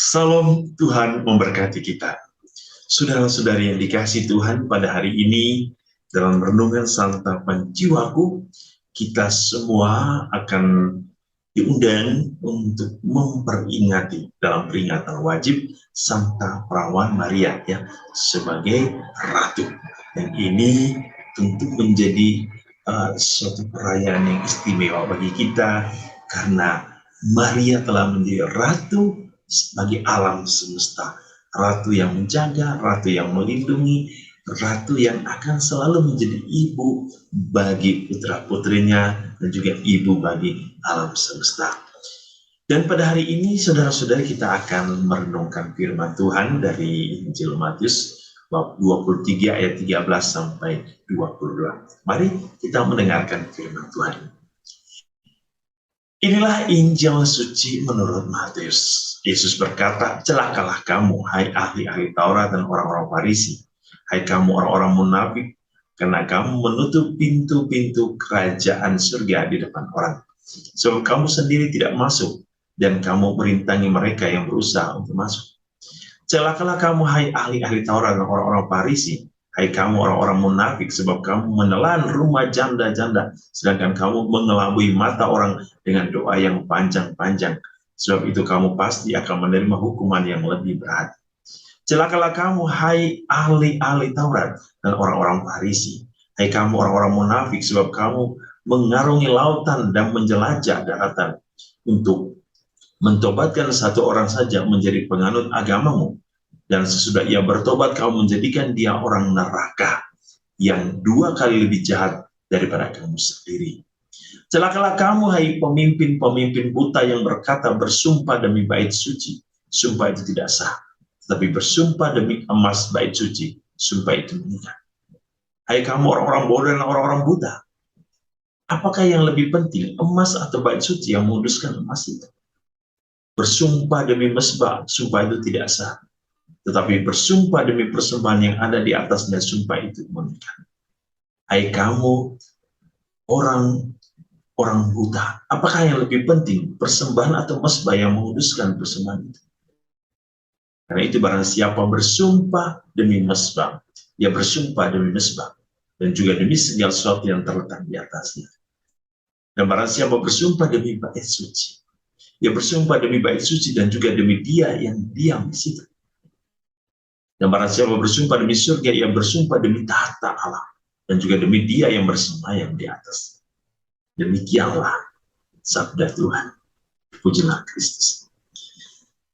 Salam, Tuhan memberkati kita. Saudara-saudari yang dikasihi Tuhan, pada hari ini dalam renungan santapan jiwaku, kita semua akan diundang untuk memperingati dalam peringatan wajib Santa Perawan Maria ya sebagai ratu. Dan ini tentu menjadi suatu perayaan yang istimewa bagi kita karena Maria telah menjadi ratu bagi alam semesta, ratu yang menjaga, ratu yang melindungi, ratu yang akan selalu menjadi ibu bagi putra-putrinya dan juga ibu bagi alam semesta. Dan pada hari ini saudara-saudari kita akan merenungkan firman Tuhan dari Injil Matius bab 23 ayat 13 sampai 22. Mari kita mendengarkan firman Tuhan. Inilah Injil suci menurut Matius. Yesus berkata, celakalah kamu, hai ahli-ahli Taurat dan orang-orang Farisi, hai kamu orang-orang munafik, karena kamu menutup pintu-pintu kerajaan surga di depan orang. Sebab kamu sendiri tidak masuk, dan kamu merintangi mereka yang berusaha untuk masuk. Celakalah kamu, hai ahli-ahli Taurat dan orang-orang Farisi, hai kamu orang-orang munafik, sebab kamu menelan rumah janda-janda, sedangkan kamu mengelabui mata orang dengan doa yang panjang-panjang. Sebab itu kamu pasti akan menerima hukuman yang lebih berat. Celakalah kamu, hai ahli-ahli Taurat dan orang-orang Farisi, hai kamu orang-orang munafik, sebab kamu mengarungi lautan dan menjelajah daratan untuk mentobatkan satu orang saja menjadi penganut agamamu. Dan sesudah ia bertobat, kamu menjadikan dia orang neraka yang 2 kali lebih jahat daripada kamu sendiri. Celakalah kamu, hai pemimpin-pemimpin buta yang berkata bersumpah demi bait suci, sumpah itu tidak sah. Tetapi bersumpah demi emas bait suci, sumpah itu mengikat. Hai kamu orang-orang bodoh dan orang-orang buta, apakah yang lebih penting, emas atau bait suci yang menguduskan emas itu? Bersumpah demi mesbah, sumpah itu tidak sah. Tetapi bersumpah demi persembahan yang ada di atasnya, sumpah itu mengikat. Hai kamu orang buta, apakah yang lebih penting, persembahan atau mesbah yang menguduskan persembahan itu? Karena itu barang siapa bersumpah demi mesbah, dia bersumpah demi mesbah dan juga demi segala sesuatu yang terletak di atasnya. Dan barang siapa bersumpah demi bait suci, dia bersumpah demi bait suci dan juga demi dia yang diam di situ. Dan barang siapa bersumpah demi surga, ia bersumpah demi tahta Allah dan juga demi dia yang bersemayam di atas. Demikianlah sabda Tuhan. Pujilah Kristus.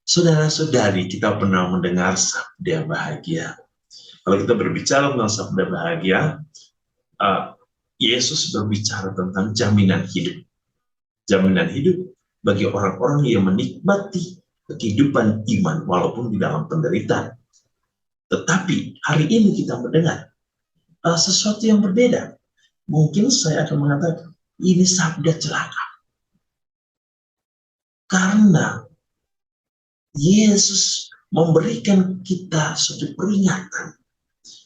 Saudara-saudari, kita pernah mendengar sabda bahagia. Kalau kita berbicara tentang sabda bahagia, Yesus berbicara tentang jaminan hidup. Jaminan hidup bagi orang-orang yang menikmati kehidupan iman walaupun di dalam penderitaan. Tetapi hari ini kita mendengar sesuatu yang berbeda. Mungkin saya akan mengatakan ini sabda celaka. Karena Yesus memberikan kita suatu peringatan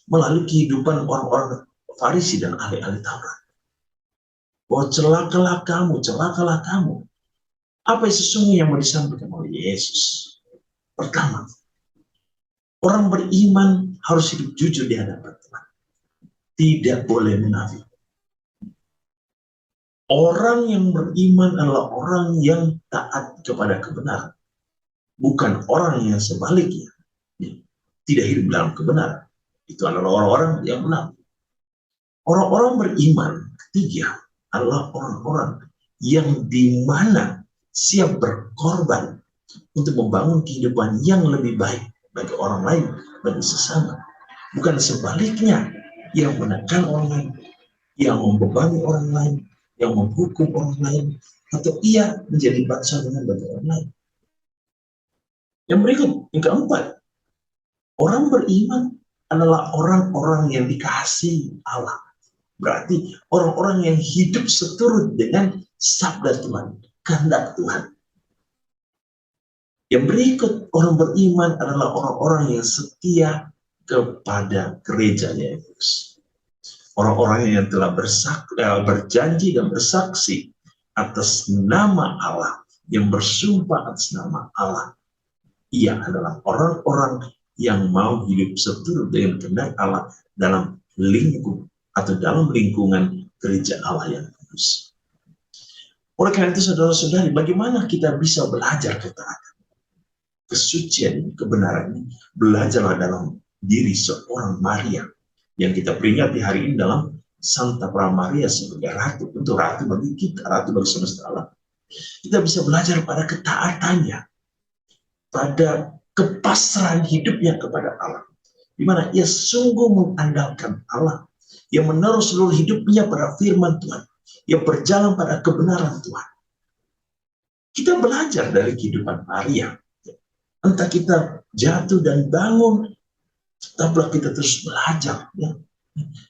melalui kehidupan orang-orang Farisi dan ahli-ahli Taurat. Bahwa celakalah kamu, celakalah kamu. Apa yang sesungguhnya yang mau disampaikan oleh Yesus? Pertama, orang beriman harus hidup jujur di hadapan Tuhan. Tidak boleh munafik. Orang yang beriman adalah orang yang taat kepada kebenaran. Bukan orang yang sebaliknya tidak hidup dalam kebenaran. Itu adalah orang-orang yang munafik. Orang-orang beriman ketiga adalah orang-orang yang dimana siap berkorban untuk membangun kehidupan yang lebih baik bagi orang lain, bagi sesama. Bukan sebaliknya, yang menekan orang lain, yang membebani orang lain, yang menghukum orang lain, atau ia menjadi bangsa dengan bagi orang lain. Yang berikut, yang keempat, orang beriman adalah orang-orang yang dikasihi Allah. Berarti orang-orang yang hidup seturut dengan sabda Tuhan, kehendak Tuhan. Yang berikut, orang beriman adalah orang-orang yang setia kepada gerejanya Yesus. Orang-orang yang telah berjanji dan bersaksi atas nama Allah, yang bersumpah atas nama Allah, Ia adalah orang-orang yang mau hidup seturut dengan kehendak Allah dalam lingkup atau dalam lingkungan gereja Allah yang kudus. Oleh karena itu, saudara-saudari, bagaimana kita bisa belajar ketaatan, kesucian, kebenaran ini? Belajarlah dalam diri seorang Maria yang kita peringati hari ini dalam Santa Maria sebagai ratu, untuk ratu bagi kita, ratu bagi semesta alam. Kita bisa belajar pada ketaatannya, pada kepasrahan hidupnya kepada Allah, di mana ia sungguh mengandalkan Allah, yang menaruh seluruh hidupnya pada firman Tuhan, yang berjalan pada kebenaran Tuhan. Kita belajar dari kehidupan Maria. Entah kita jatuh dan bangun, tetaplah kita terus belajar. Ya.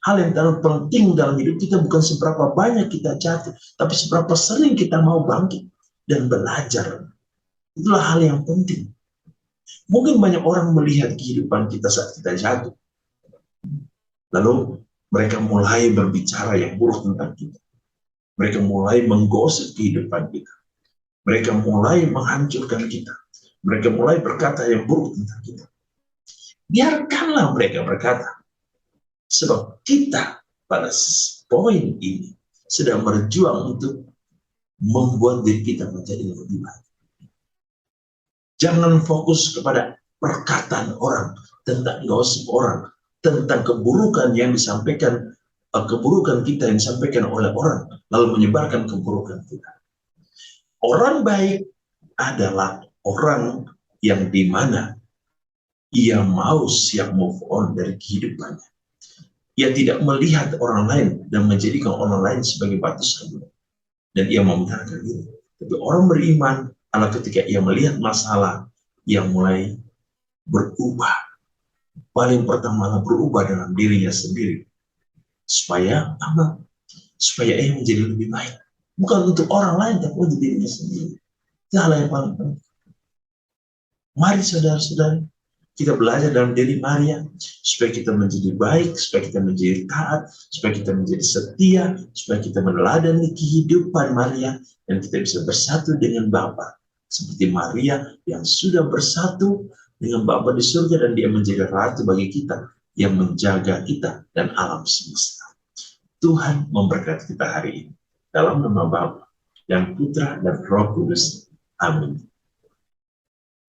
Hal yang terlalu penting dalam hidup kita bukan seberapa banyak kita jatuh, tapi seberapa sering kita mau bangkit dan belajar. Itulah hal yang penting. Mungkin banyak orang melihat kehidupan kita saat kita jatuh, lalu mereka mulai berbicara yang buruk tentang kita. Mereka mulai menggosip kehidupan kita. Mereka mulai menghancurkan kita. Mereka mulai berkata yang buruk tentang kita. Biarkanlah mereka berkata. Sebab kita pada poin ini sedang berjuang untuk membuat diri kita menjadi lebih baik. Jangan fokus kepada perkataan orang, tentang gosip orang, tentang keburukan yang disampaikan, keburukan kita yang disampaikan oleh orang, lalu menyebarkan keburukan kita. Orang baik adalah orang yang dimana ia mau siap move on dari kehidupannya. Ia tidak melihat orang lain dan menjadikan orang lain sebagai batu sandungan, dan ia membenarkan diri. Tapi orang beriman adalah ketika ia melihat masalah, ia mulai berubah. Paling pertama berubah dalam dirinya sendiri, supaya apa? Supaya ia menjadi lebih baik. Bukan untuk orang lain, tapi untuk dirinya sendiri. Itu hal yang paling penting. Mari saudara-saudari, kita belajar dalam diri Maria, supaya kita menjadi baik, supaya kita menjadi taat, supaya kita menjadi setia, supaya kita meneladani kehidupan Maria, dan kita bisa bersatu dengan Bapa. Seperti Maria yang sudah bersatu dengan Bapa di surga, dan dia menjadi ratu bagi kita, yang menjaga kita dan alam semesta. Tuhan memberkati kita hari ini. Dalam nama Bapa dan Putra dan Roh Kudus. Amin.